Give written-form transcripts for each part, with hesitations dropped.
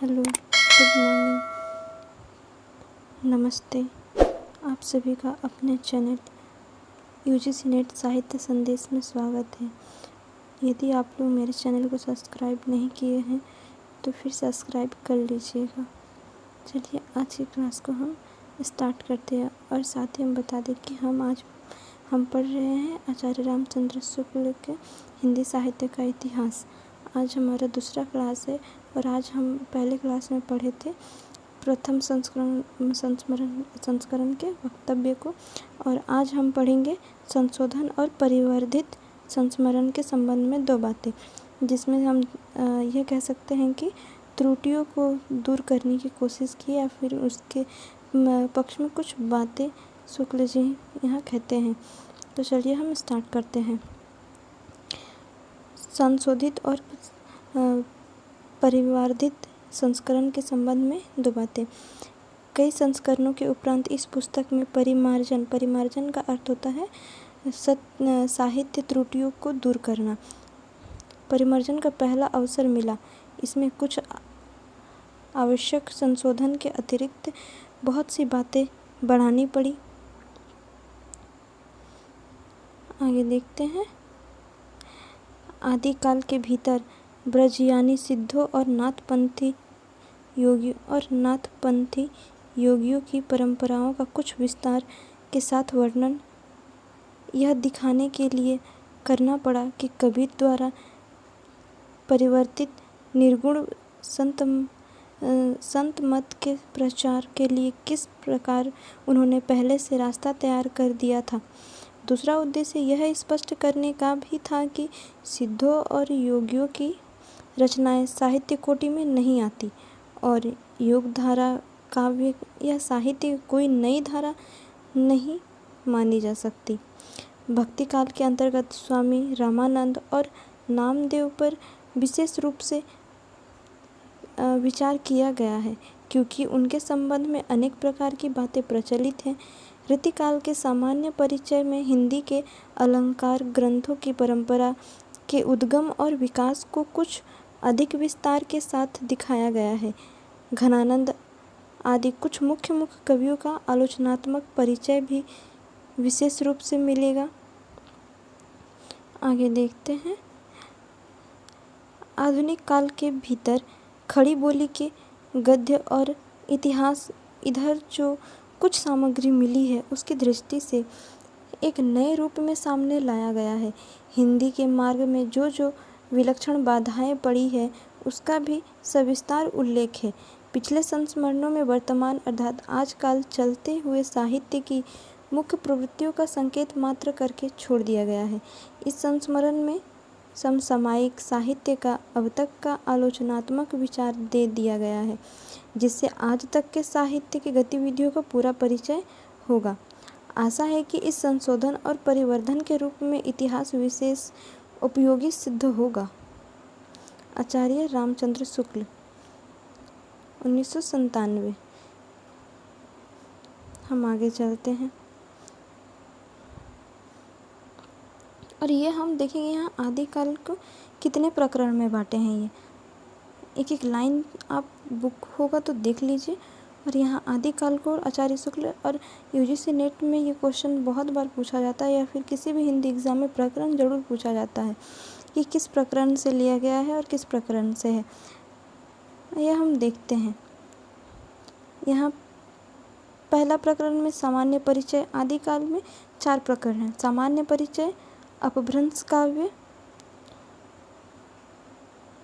Hello, good morning, नमस्ते। आप सभी का अपने चैनल यूजीसी नेट साहित्य संदेश में स्वागत है। यदि आप लोग मेरे चैनल को सब्सक्राइब नहीं किए हैं तो फिर सब्सक्राइब कर लीजिएगा। चलिए आज की क्लास को हम स्टार्ट करते हैं और साथ ही हम बता दें कि हम पढ़ रहे हैं आचार्य रामचंद्र शुक्ल के हिंदी साहित्य का इतिहास। आज हमारा दूसरा क्लास है और आज हम पहले क्लास में पढ़े थे प्रथम संस्करण के वक्तव्य को, और आज हम पढ़ेंगे संशोधन और परिवर्धित संस्मरण के संबंध में दो बातें, जिसमें हम यह कह सकते हैं कि त्रुटियों को दूर करने की कोशिश की या फिर उसके पक्ष में कुछ बातें शुक्ल जी यहाँ कहते हैं। तो चलिए हम स्टार्ट करते हैं। संशोधित और परिवर्धित संस्करण के संबंध में दो बातें। कई संस्करणों के उपरांत इस पुस्तक में परिमार्जन का अर्थ होता है साहित्य त्रुटियों को दूर करना। परिमार्जन का पहला अवसर मिला। इसमें कुछ आवश्यक संशोधन के अतिरिक्त बहुत सी बातें बढ़ानी पड़ी। आगे देखते हैं। आदिकाल के भीतर ब्रजयानी सिद्धों और नाथपंथी योगियों की परंपराओं का कुछ विस्तार के साथ वर्णन यह दिखाने के लिए करना पड़ा कि कबीर द्वारा परिवर्तित निर्गुण संत मत के प्रचार के लिए किस प्रकार उन्होंने पहले से रास्ता तैयार कर दिया था। दूसरा उद्देश्य यह स्पष्ट करने का भी था कि सिद्धों और योगियों की रचनाएं साहित्य कोटि में नहीं आती और योगधारा काव्य या साहित्य कोई नई धारा नहीं मानी जा सकती। भक्ति काल के अंतर्गत स्वामी रामानंद और नामदेव पर विशेष रूप से विचार किया गया है, क्योंकि उनके संबंध में अनेक प्रकार की बातें प्रचलित हैं। रीतिकाल के सामान्य परिचय में हिंदी के अलंकार ग्रंथों की परंपरा के उद्गम और विकास को कुछ अधिक विस्तार के साथ दिखाया गया है। घनानंद आदि कुछ मुख्य कवियों का आलोचनात्मक परिचय भी विशेष रूप से मिलेगा। आगे देखते हैं। आधुनिक काल के भीतर खड़ी बोली के गद्य और इतिहास इधर जो कुछ सामग्री मिली है उसकी दृष्टि से एक नए रूप में सामने लाया गया है। हिंदी के मार्ग में जो विलक्षण बाधाएं पड़ी है उसका भी सविस्तार उल्लेख है। पिछले संस्मरणों में वर्तमान अर्थात आजकल चलते हुए साहित्य की मुख्य प्रवृत्तियों का संकेत मात्र करके छोड़ दिया गया है। इस संस्मरण में समसामयिक साहित्य का अब तक का आलोचनात्मक विचार दे दिया गया है, जिससे आज तक के साहित्य की गतिविधियों का पूरा परिचय होगा। आशा है कि इस संशोधन और परिवर्धन के रूप में इतिहास विशेष उपयोगी सिद्ध होगा। आचार्य रामचंद्र शुक्ल 1997। हम आगे चलते हैं और ये हम देखेंगे यहाँ आदिकाल को कितने प्रकरण में बांटे हैं। ये एक एक लाइन आप बुक होगा तो देख लीजिए। और यहाँ आदिकाल को आचार्य शुक्ल और यूजीसी नेट में ये क्वेश्चन बहुत बार पूछा जाता है या फिर किसी भी हिंदी एग्ज़ाम में प्रकरण जरूर पूछा जाता है कि किस प्रकरण से लिया गया है और किस प्रकरण से है। यह हम देखते हैं। यहाँ पहला प्रकरण में सामान्य परिचय। आदिकाल में 4 प्रकरण हैं। सामान्य परिचय, अपभ्रंश काव्य,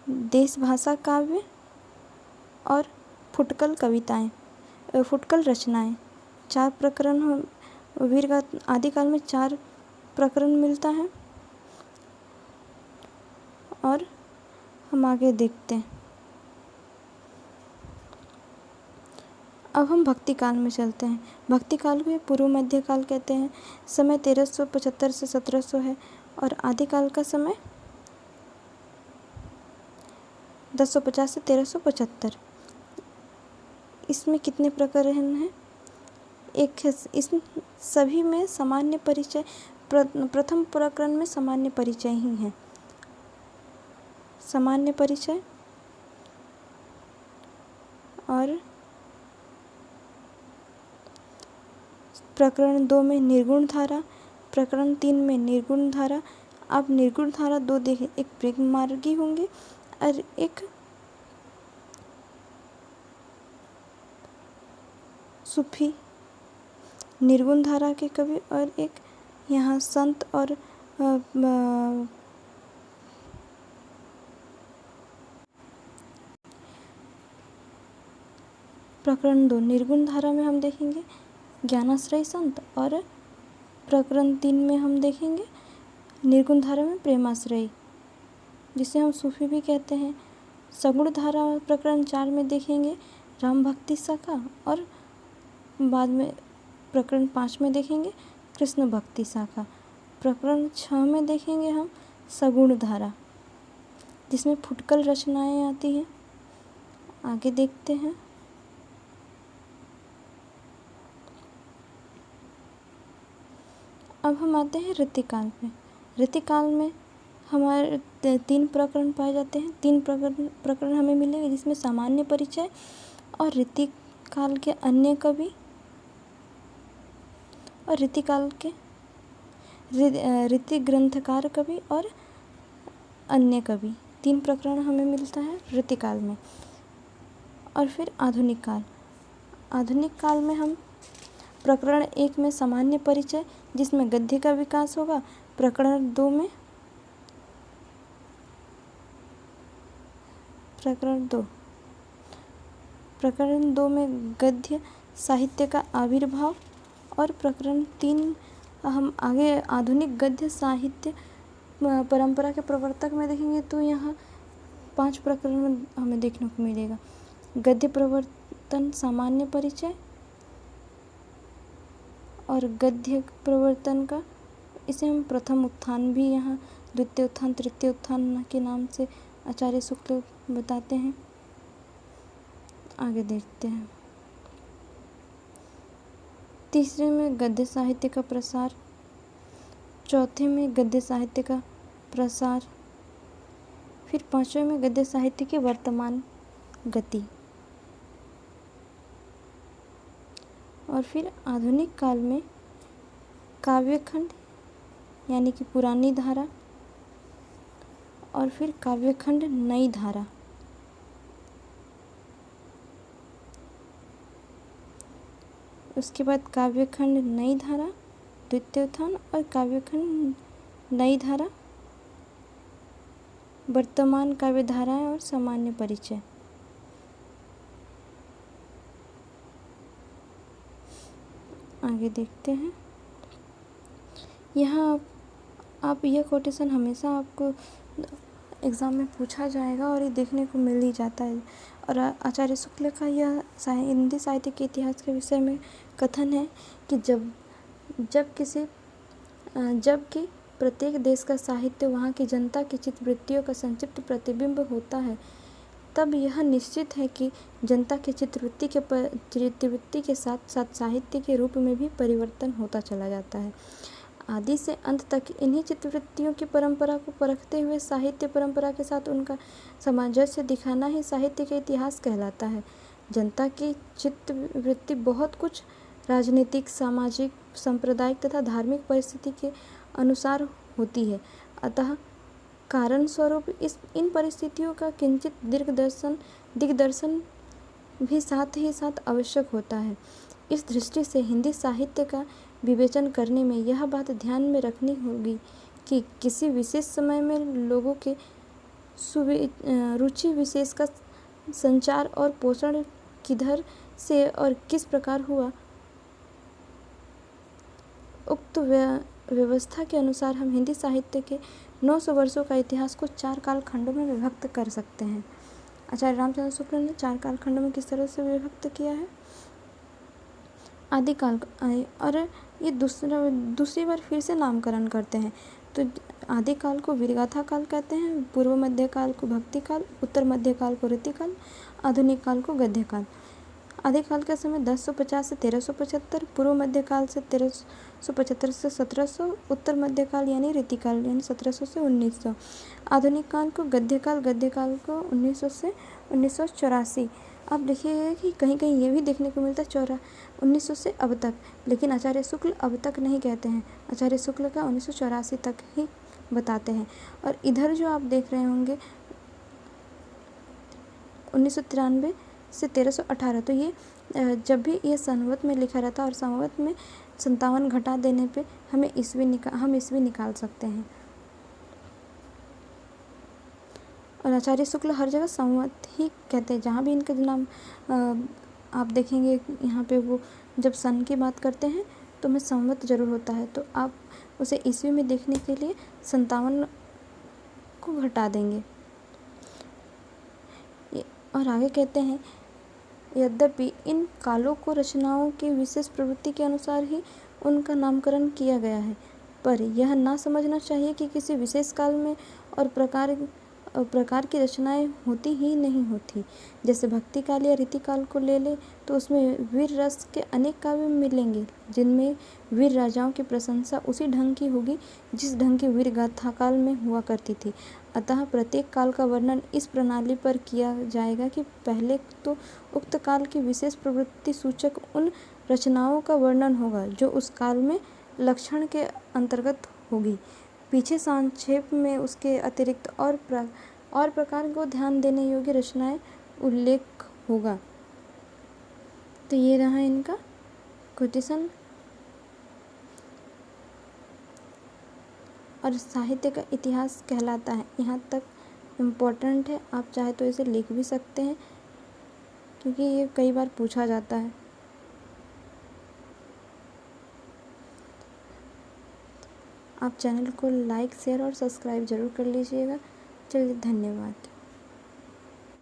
देश भाषा काव्य और फुटकल रचनाएं। 4 प्रकरण वीर का आदिकाल में 4 प्रकरण मिलता है। और हम आगे देखते हैं। अब हम भक्ति काल में चलते हैं। भक्ति काल को पूर्व मध्य काल कहते हैं। समय 1375 से 1700 है और आदिकाल का समय 1050 से 1375। इसमें कितने प्रकरण हैं? इस सभी में सामान्य परिचय, प्रथम प्रकरण में सामान्य परिचय ही है। सामान्य परिचय और प्रकरण 2 में निर्गुण धारा, प्रकरण 3 में निर्गुण धारा। आप निर्गुण धारा 2 देखें, एक प्रेममार्गी होंगे और एक सूफी निर्गुण धारा के कवि, और एक यहाँ संत और प्रकरण 2 निर्गुण धारा में हम देखेंगे ज्ञानाश्रयी संत, और प्रकरण 3 में हम देखेंगे निर्गुण धारा में प्रेमाश्रयी, जिसे हम सूफी भी कहते हैं। सगुण धारा प्रकरण 4 में देखेंगे राम भक्ति शाखा, और बाद में प्रकरण 5 में देखेंगे कृष्ण भक्ति शाखा। प्रकरण 6 में देखेंगे हम सगुण धारा, जिसमें फुटकल रचनाएं आती हैं। आगे देखते हैं। अब हम आते हैं ऋतिकाल पे। ऋतिकाल में हमारे 3 प्रकरण पाए जाते हैं। 3 प्रकरण हमें मिलेंगे, जिसमें सामान्य परिचय और ऋतिकाल के अन्य कवि और ऋतिकाल के ऋति ग्रंथकार कवि और अन्य कवि। 3 प्रकरण हमें मिलता है ऋतिकाल में। और फिर आधुनिक काल। आधुनिक काल में हम प्रकरण 1 में सामान्य परिचय, जिसमें गद्य का विकास होगा। प्रकरण 2 में गद्य साहित्य का आविर्भाव, और प्रकरण 3 हम आगे आधुनिक गद्य साहित्य परंपरा के प्रवर्तक में देखेंगे, तो यहाँ 5 प्रकरण हमें देखने को मिलेगा। गद्य प्रवर्तन सामान्य परिचय, और गद्य प्रवर्तन का इसे हम प्रथम उत्थान भी यहाँ द्वितीय उत्थान तृतीय उत्थान के नाम से आचार्य शुक्ल बताते हैं। आगे देखते हैं। तीसरे में गद्य साहित्य का प्रसार, चौथे में गद्य साहित्य का प्रसार, फिर 5वें में गद्य साहित्य की वर्तमान गति, और फिर आधुनिक काल में काव्यखंड यानी कि पुरानी धारा, और फिर काव्यखंड नई धारा। उसके बाद काव्यखंड नई धारा द्वितीय उत्थान, और काव्यखंड नई धारा वर्तमान काव्य धाराएं और सामान्य परिचय। आगे देखते हैं। यहाँ आप यह कोटेशन हमेशा आपको एग्ज़ाम में पूछा जाएगा और ये देखने को मिल ही जाता है। और आचार्य शुक्ल का यह हिंदी साहित्य के इतिहास के विषय में कथन है कि जबकि प्रत्येक देश का साहित्य वहाँ की जनता की चित्तवृत्तियों का संक्षिप्त प्रतिबिंब होता है, तब यह निश्चित है कि जनता की चित्तवृत्ति के साथ साथ साहित्य के रूप में भी परिवर्तन होता चला जाता है। आदि से अंत तक इन्हीं चित्तवृत्तियों की परंपरा को परखते हुए साहित्य परंपरा के साथ उनका सामंजस्य दिखाना ही साहित्य का इतिहास कहलाता है। जनता की चित्तवृत्ति बहुत कुछ राजनीतिक, सामाजिक, सांप्रदायिक तथा धार्मिक परिस्थिति के अनुसार होती है, अतः कारण स्वरूप इन परिस्थितियों का किंचित दिग्दर्शन भी साथ ही साथ आवश्यक होता है। इस दृष्टि से हिंदी साहित्य का विवेचन करने में यह बात ध्यान में रखनी होगी कि किसी विशेष समय में लोगों के रुचि विशेष का संचार और पोषण किधर से और किस प्रकार हुआ। उक्त व्यवस्था के अनुसार हम हिंदी साहित्य के 900 वर्षों का इतिहास को 4 कालखंडों में विभक्त कर सकते हैं। आचार्य रामचंद्र शुक्ल ने 4 कालखंडों में किस तरह से विभक्त किया है। आदिकाल, और ये दूसरी बार फिर से नामकरण करते हैं। तो आदिकाल को वीरगाथा काल कहते हैं, पूर्व मध्य काल को भक्ति काल, उत्तर मध्य काल को ऋतिकाल, आधुनिक काल को गद्य काल। आदिकाल का समय 1050 से 1375, पूर्व मध्य काल से 1375 से 1700, उत्तर मध्य काल यानी ऋतिकाल यानी 1700 से 1900। आधुनिक काल को गद्य काल को 1900 से 1984। आप देखिएगा कि कहीं कहीं ये भी देखने को मिलता है 1900 से अब तक, लेकिन आचार्य शुक्ल अब तक नहीं कहते हैं। आचार्य शुक्ल का 1984 तक ही बताते हैं। और इधर जो आप देख रहे होंगे 1993 से 1318, तो ये जब भी ये संवत में लिखा रहता है और संवत में 57 घटा देने पे हम ईस्वी निकाल सकते हैं। और आचार्य शुक्ल हर जगह संवत ही कहते हैं। जहाँ भी इनका नाम आप देखेंगे यहाँ पे वो जब सन की बात करते हैं तो में संवत जरूर होता है, तो आप उसे ईस्वी में देखने के लिए 57 को घटा देंगे। और आगे कहते हैं, यद्यपि इन कालों को रचनाओं की विशेष प्रवृत्ति के अनुसार ही उनका नामकरण किया गया है, पर यह ना समझना चाहिए कि किसी विशेष काल में और प्रकार की रचनाएं होती ही नहीं होती। जैसे भक्ति काल या रीति काल को ले ले तो उसमें वीर रस के अनेक काव्य मिलेंगे, जिनमें वीर राजाओं की प्रशंसा उसी ढंग की होगी जिस ढंग की वीर गाथा काल में हुआ करती थी। अतः प्रत्येक काल का वर्णन इस प्रणाली पर किया जाएगा कि पहले तो उक्त काल की विशेष प्रवृत्ति सूचक उन रचनाओं का वर्णन होगा जो उस काल में लक्षण के अंतर्गत होगी, पीछे संक्षेप में उसके अतिरिक्त और प्रकार को ध्यान देने योग्य रचनाएं उल्लेख होगा। तो ये रहा इनका कोटेशन। और साहित्य का इतिहास कहलाता है, यहाँ तक इम्पोर्टेंट है। आप चाहे तो इसे लिख भी सकते हैं क्योंकि ये कई बार पूछा जाता है। आप चैनल को लाइक, शेयर और सब्सक्राइब ज़रूर कर लीजिएगा। चलिए, धन्यवाद।